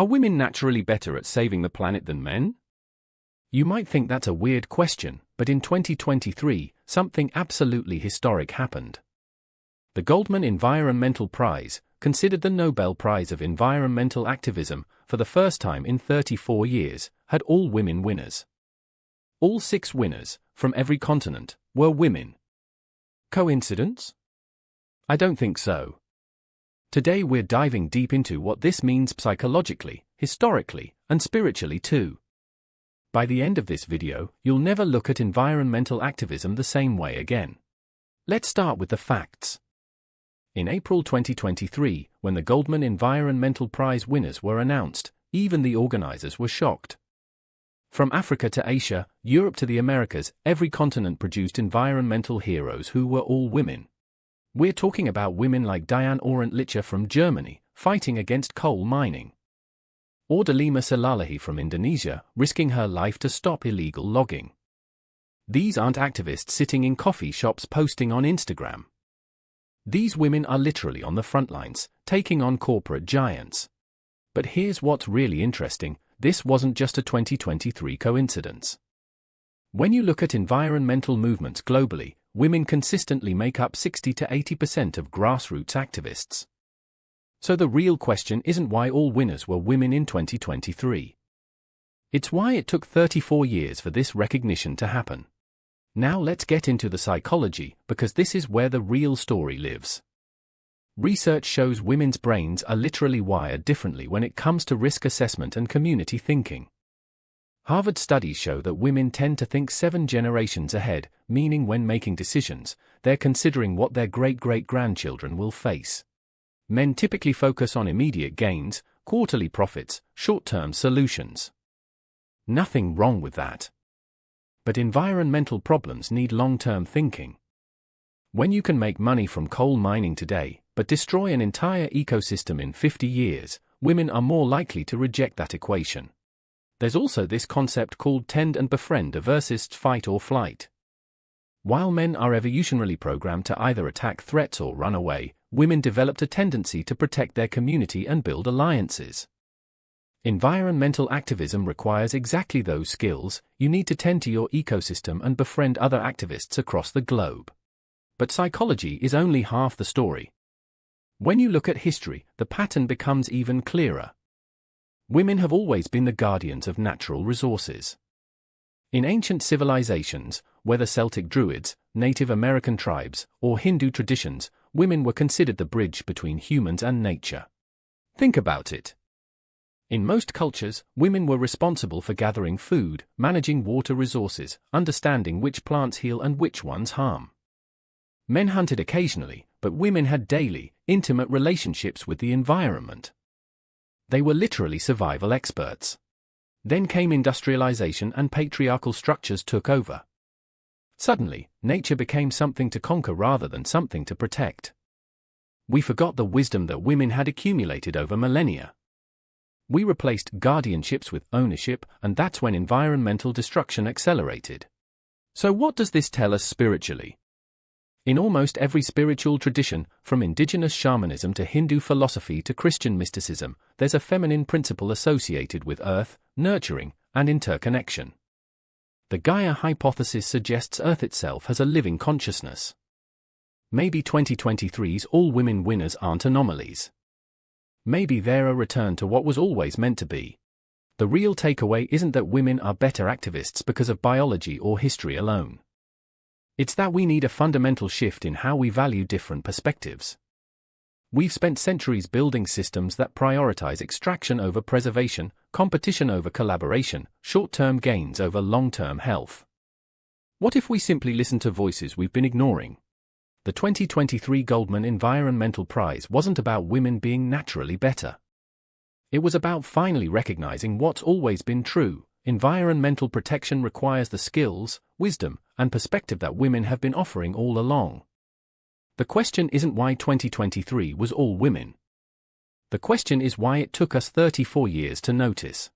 Are women naturally better at saving the planet than men? You might think that's a weird question, but in 2023, something absolutely historic happened. The Goldman Environmental Prize, considered the Nobel Prize of Environmental Activism, for the first time in 34 years, had all women winners. All 6 winners, from every continent, were women. Coincidence? I don't think so. Today we're diving deep into what this means psychologically, historically, and spiritually too. By the end of this video, you'll never look at environmental activism the same way again. Let's start with the facts. In April 2023, when the Goldman Environmental Prize winners were announced, even the organizers were shocked. From Africa to Asia, Europe to the Americas, every continent produced environmental heroes who were all women. We're talking about women like Diane Arendt-Licher from Germany, fighting against coal mining. Or Delima Salalahi from Indonesia, risking her life to stop illegal logging. These aren't activists sitting in coffee shops posting on Instagram. These women are literally on the front lines, taking on corporate giants. But here's what's really interesting, this wasn't just a 2023 coincidence. When you look at environmental movements globally, women consistently make up 60 to 80% of grassroots activists. So the real question isn't why all winners were women in 2023. It's why it took 34 years for this recognition to happen. Now let's get into the psychology, because this is where the real story lives. Research shows women's brains are literally wired differently when it comes to risk assessment and community thinking. Harvard studies show that women tend to think 7 generations ahead, meaning when making decisions, they're considering what their great-great-grandchildren will face. Men typically focus on immediate gains, quarterly profits, short-term solutions. Nothing wrong with that. But environmental problems need long-term thinking. When you can make money from coal mining today, but destroy an entire ecosystem in 50 years, women are more likely to reject that equation. There's also this concept called tend and befriend versus fight or flight. While men are evolutionarily programmed to either attack threats or run away, women developed a tendency to protect their community and build alliances. Environmental activism requires exactly those skills. You need to tend to your ecosystem and befriend other activists across the globe. But psychology is only half the story. When you look at history, the pattern becomes even clearer. Women have always been the guardians of natural resources. In ancient civilizations, whether Celtic Druids, Native American tribes, or Hindu traditions, women were considered the bridge between humans and nature. Think about it. In most cultures, women were responsible for gathering food, managing water resources, understanding which plants heal and which ones harm. Men hunted occasionally, but women had daily, intimate relationships with the environment. They were literally survival experts. Then came industrialization and patriarchal structures took over. Suddenly, nature became something to conquer rather than something to protect. We forgot the wisdom that women had accumulated over millennia. We replaced guardianships with ownership, and that's when environmental destruction accelerated. So what does this tell us spiritually? In almost every spiritual tradition, from indigenous shamanism to Hindu philosophy to Christian mysticism, there's a feminine principle associated with earth, nurturing, and interconnection. The Gaia hypothesis suggests Earth itself has a living consciousness. Maybe 2023's all-women winners aren't anomalies. Maybe they're a return to what was always meant to be. The real takeaway isn't that women are better activists because of biology or history alone. It's that we need a fundamental shift in how we value different perspectives. We've spent centuries building systems that prioritize extraction over preservation, competition over collaboration, short-term gains over long-term health. What if we simply listen to voices we've been ignoring? The 2023 Goldman Environmental Prize wasn't about women being naturally better. It was about finally recognizing what's always been true. Environmental protection requires the skills, wisdom, and perspective that women have been offering all along. The question isn't why 2023 was all women. The question is why it took us 34 years to notice.